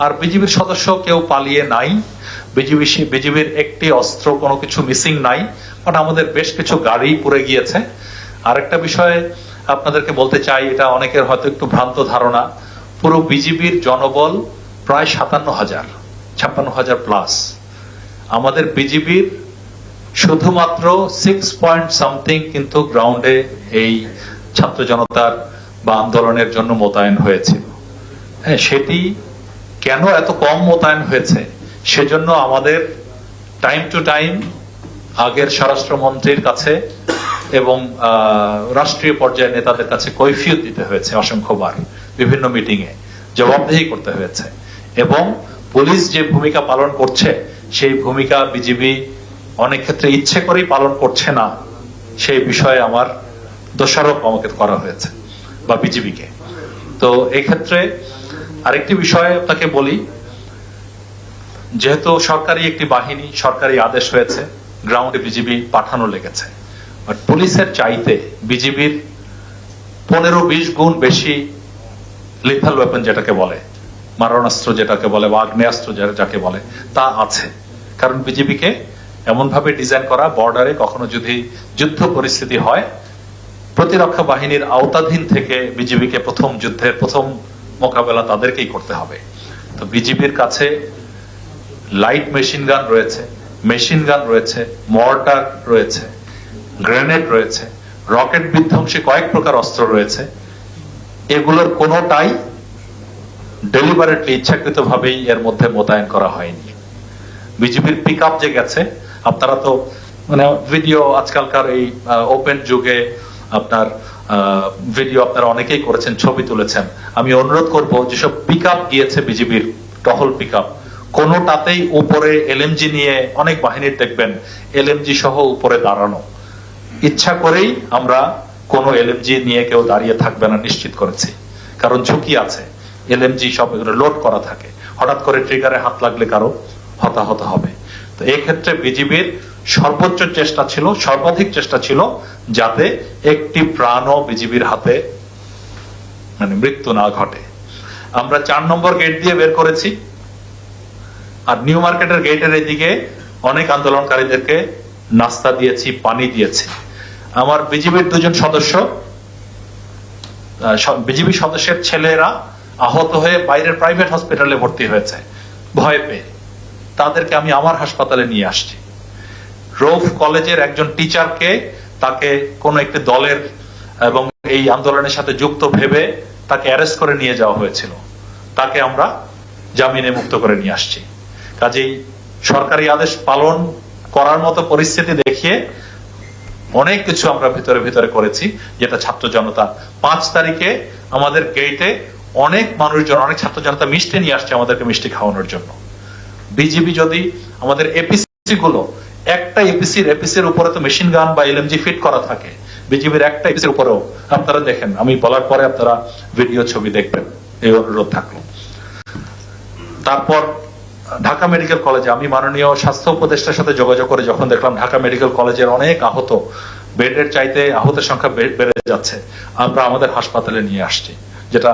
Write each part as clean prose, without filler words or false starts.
আর বিজিবির সদস্য কেউ পালিয়ে নাই, বিজিবির একটি অস্ত্র কোনো কিছু মিসিং নাই, বাট আমাদের বেশ কিছু গাড়ি পুড়ে গিয়েছে। আরেকটা বিষয় আপনাদেরকে বলতে চাই, এটা অনেকের হয়তো একটু ভ্রান্ত ধারণা, পুরো বিজিবির জনবল প্রায় 57,000 প্লাস। আমাদের বিজিবির শুধুমাত্র 6 কিন্তু গ্রাউন্ডে এই ছাত্র জনতার বা আন্দোলনের জন্য মোতায়েন হয়েছিল। হ্যাঁ, সেটি কেন এত কম মোতায়েন হয়েছে, সেজন্য আমাদের টাইম টু টাইম আগের স্বরাষ্ট্রমন্ত্রীর কাছে এবং রাষ্ট্রীয় পর্যায়ের নেতাদের কাছে কৈফিয়ত দিতে হয়েছে অসংখ্যবার, বিভিন্ন মিটিং এ জবাবদিহি করতে হয়েছে। এবং পুলিশ যে ভূমিকা পালন করছে, সেই ভূমিকা বিজিবি অনেক ক্ষেত্রে ইচ্ছে করেই পালন করছে না, সেই বিষয়ে আমার দোষারোপ আমাকে করা হয়েছে বা বিজিবিকে। তো এই ক্ষেত্রে আরেকটি বিষয় আপনাকে বলি, যেহেতু সরকারি একটি বাহিনী, সরকারি আদেশ হয়েছে, গ্রাউন্ডে বিজিবি পাঠানো লেগেছে, বাট পুলিশের চাইতে বিজিবির 15-20 গুণ বেশি লিথাল ওয়েপন যেটাকে বলে, মারণাস্ত্র যেটাকে বলে বা আগ্নেয়াস্ত্র যাকে বলে, তা আছে। কারণ বিজিবিকে এমন ভাবে ডিজাইন করা, বর্ডারে কখনো যদি যুদ্ধ পরিস্থিতি হয়, প্রতিরক্ষা বাহিনীর আওতাধীন থেকে বিজিবিকে প্রথম যুদ্ধের প্রথম মোকাবেলা তাদেরকেই করতে হবে। তো বিজিবির কাছে লাইট মেশিন গান রয়েছে, মর্টার রয়েছে, গ্রেনেড রয়েছে, রকেট বিধ্বংসী কয়েক প্রকার অস্ত্র রয়েছে। এগুলোর কোনোটাই ডেলিভারেটলি ইচ্ছাকৃতভাবেই এর মধ্যে মোতায়েন করা হয়নি। বিজিবির পিক আপ যে গেছে, আপনারা তো মানে ভিডিও আজকালকার এই ওপেন যুগে আপনার ভিডিও আপনারা অনেকেই করেছেন, ছবি তুলেছেন। আমি অনুরোধ করব, যেসব পিক আপ গিয়েছে বিজিবির টহল পিক আপ, কোনোটাতেই উপরে এলএমজি নিয়ে, অনেক বাহিনীর দেখবেন এলএমজি সহ উপরে দাঁড়ানো, ইচ্ছা করেই আমরা কোনো এলএমজি নিয়ে কেউ দাঁড়িয়ে থাকবে না নিশ্চিত করেছি, কারণ ঝুঁকি আছে। এলএমজি সব এগুলো লোড করা থাকে, হঠাৎ করে ট্রিগারে হাত লাগলে কারো হতাহত হবে। তো এই ক্ষেত্রে বিজিবির সর্বোচ্চ চেষ্টা ছিল, সর্বাধিক চেষ্টা ছিল যাতে একটি প্রাণও বিজিবির হাতে মানে মৃত্যু না ঘটে। আমরা 4 নম্বর গেট দিয়ে বের করেছি, আর নিউ মার্কেটের গেটের এদিকে অনেক আন্দোলনকারীদেরকে নাস্তা দিয়েছি, পানি দিয়েছি। আমার বিজিবির 2 সদস্য, বিজিবি সদস্যের ছেলেরা আহত হয়ে বাইরের প্রাইভেট হসপিটালে ভর্তি হয়েছে ভয় পেয়ে, তাদেরকে আমি আমার হাসপাতালে নিয়ে আসছি। রৌফ কলেজের একজন টিচারকে, তাকে কোন একটি দলের এবং এই আন্দোলনের সাথে যুক্ত ভেবে তাকে অ্যারেস্ট করে নিয়ে যাওয়া হয়েছিল, তাকে আমরা জামিনে মুক্ত করে নিয়ে আসছি। কাজেই সরকারি আদেশ পালন করার মতো পরিস্থিতি দেখিয়ে অনেক কিছু আমরা ভিতরে করেছি, যেটা ছাত্র জনতা 5 তারিখে আমাদের গেটে অনেক মানুষজন, অনেক ছাত্র জনতা মিষ্টি নিয়ে আসছে আমাদেরকে মিষ্টি খাওয়ানোর জন্য। বিজিবি যদি আমাদের এপিসি গুলো, একটা এপিসির উপরে তো মেশিন গান বা এলএমজি ফিট করা থাকে, বিজিবির একটা এপিসির উপরেও আপনারা দেখেন, আমি বলার পরে আপনারা ভিডিও ছবি দেখবেন, এই অনুরোধ থাকলো। তারপর ঢাকা মেডিকেল কলেজে আমি মাননীয় স্বাস্থ্য উপদেষ্টার সাথে যোগাযোগ করে যখন দেখলাম ঢাকা মেডিকেল কলেজের অনেক আহত, বেডের চাইতে আহতের সংখ্যা বেড়ে যাচ্ছে, আমরা আমাদের হাসপাতালে নিয়ে আসছি, যেটা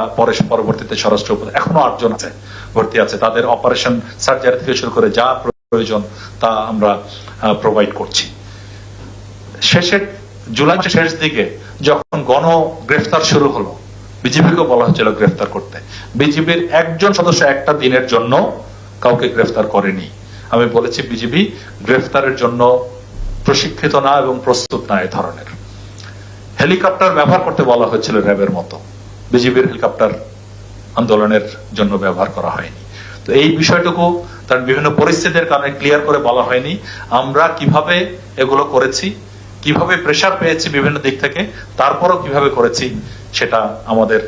পরবর্তীতে স্বরাষ্ট্র উপদেষ্টা, এখনো 8 জন আছে ভর্তি আছে, তাদের অপারেশন সার্জারি থেকে শুরু করে যা প্রয়োজন তা আমরা প্রোভাইড করছি। জুলাই মাসের শেষ দিকে যখন গণ গ্রেফতার শুরু হলো, বিজিবিকে বলা হচ্ছিল গ্রেফতার করতে, বিজিবির 1 সদস্য একটা দিনের জন্য কাউকে গ্রেফতার করেনি। আমি বলেছি বিজিবি গ্রেফতারের জন্য প্রশিক্ষিত না এবং প্রস্তুত না। এই ধরনের হেলিকপ্টার ব্যবহার করতে বলা হয়েছিল র্যাবের মতো, বিজিবির হেলিকপ্টার আন্দোলনের জন্য ব্যবহার করা হয়নি। তো এই বিষয়টুকু তার বিভিন্ন পরিস্থিতির কারণে ক্লিয়ার করে বলা হয়নি। আমরা কিভাবে এগুলো করেছি, কিভাবে প্রেসার পেয়েছি বিভিন্ন দিক থেকে, তারপরও কিভাবে করেছি সেটা আমাদের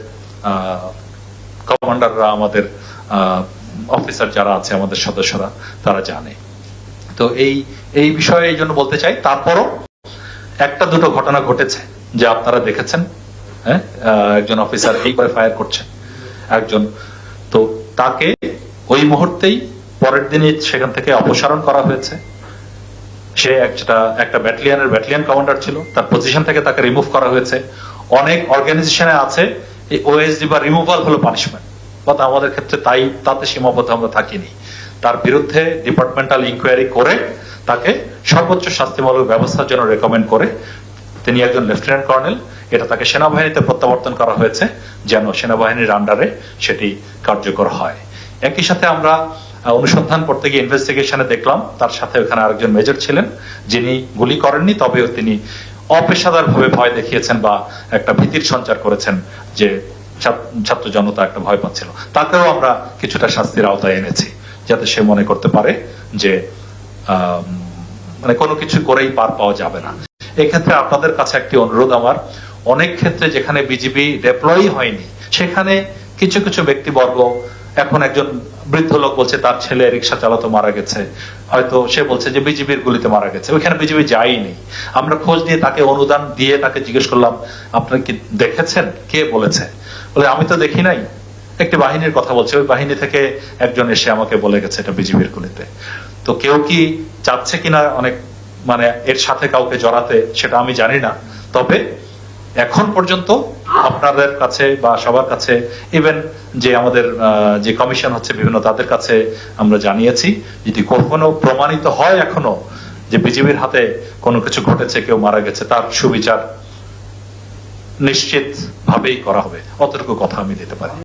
কমান্ডাররা, আমাদের অফিসার যারা আছে, আমাদের সদস্যরা, তারা জানে। তো এই বিষয়ে এই জন্য বলতে চাই। তারপরও 1-2 ঘটনা ঘটেছে যে আপনারা দেখেছেন, হ্যাঁ, একজন অফিসার এই করে ফায়ার করছে একজন, তো তাকে ওই মুহূর্তেই পরের দিনই সেখান থেকে অপসারণ করা হয়েছে। সে একটা ব্যাটালিয়ন কমান্ডার ছিল, তার পজিশন থেকে তাকে রিমুভ করা হয়েছে। অনেক অর্গানাইজেশনে আছে এই ওএসডি বা রিমুভাল হলো পানিশমেন্ট, বা আমাদের ক্ষেত্রে তাতে সীমাবদ্ধ আমরা থাকিনি। তার বিরুদ্ধে ডিপার্টমেন্টাল ইনকোয়ারি করে তাকে সর্বোচ্চ শাস্তিমূলক ব্যবস্থার জন্য রেকমেন্ড করে, তিনি একজন লেফটেন্যান্ট কর্নেল, এটা তাকে সেনাবাহিনীতে প্রত্যাবর্তন করা হয়েছে যেন সেনাবাহিনীর আন্ডারে সেটি কার্যকর হয়। একই সাথে আমরা অনুসন্ধান করতে গিয়ে ইনভেস্টিগেশনে দেখলাম তার সাথে ওখানে আরেকজন মেজর ছিলেন যিনি গুলি করেননি, তবেও তিনি অপেশাদার ভাবে ভয় দেখিয়েছেন বা একটা ভীতির সঞ্চার করেছেন যে ছাত্র জনতা একটা ভয় পাচ্ছিল। তাকেও আমরা কিছুটা শাস্তির আওতায় এনেছি যাতে সে মনে করতে পারে যে মানে কোনো কিছু করেই পার পাওয়া যাবে না। এক্ষেত্রে আপনাদের কাছে একটি অনুরোধ আমার, অনেক ক্ষেত্রে যেখানে বিজিবি ডেপ্লয় হয়নি সেখানে কিছু কিছু ব্যক্তিবর্গ, এখন একজন বৃদ্ধ লোক বলছে তার ছেলে রিক্সা চালাতো মারা গেছে, হয়তো সে বলছে যে বিজিবির গুলিতে মারা গেছে, ওইখানে বিজিবি যায়নি। আমরা খোঁজ নিয়ে তাকে অনুদান দিয়ে তাকে জিজ্ঞেস করলাম আপনারা কি দেখেছেন, কে বলেছে? বলে আমি তো দেখি নাই, একটি বাহিনীর কথা বলছে, ওই বাহিনী থেকে একজন এসে আমাকে বলে গেছে এটা বিজিবির গুলিতে। তো কেউ কি চাচ্ছে কিনা অনেক মানে এর সাথে কাউকে জড়াতে সেটা আমি জানি না, তবে এখন পর্যন্ত আপনাদের কাছে বা সবার কাছে, ইভেন যে আমাদের যে কমিশন হচ্ছে বিভিন্ন তাদের কাছে আমরা জানিয়েছি, যদি কখনো প্রমাণিত হয় এখনো যে বিজিবির হাতে কোনো কিছু ঘটেছে, কেউ মারা গেছে, তার সুবিচার নিশ্চিত ভাবেই করা হবে, অতটুকু কথা আমি দিতে পারি।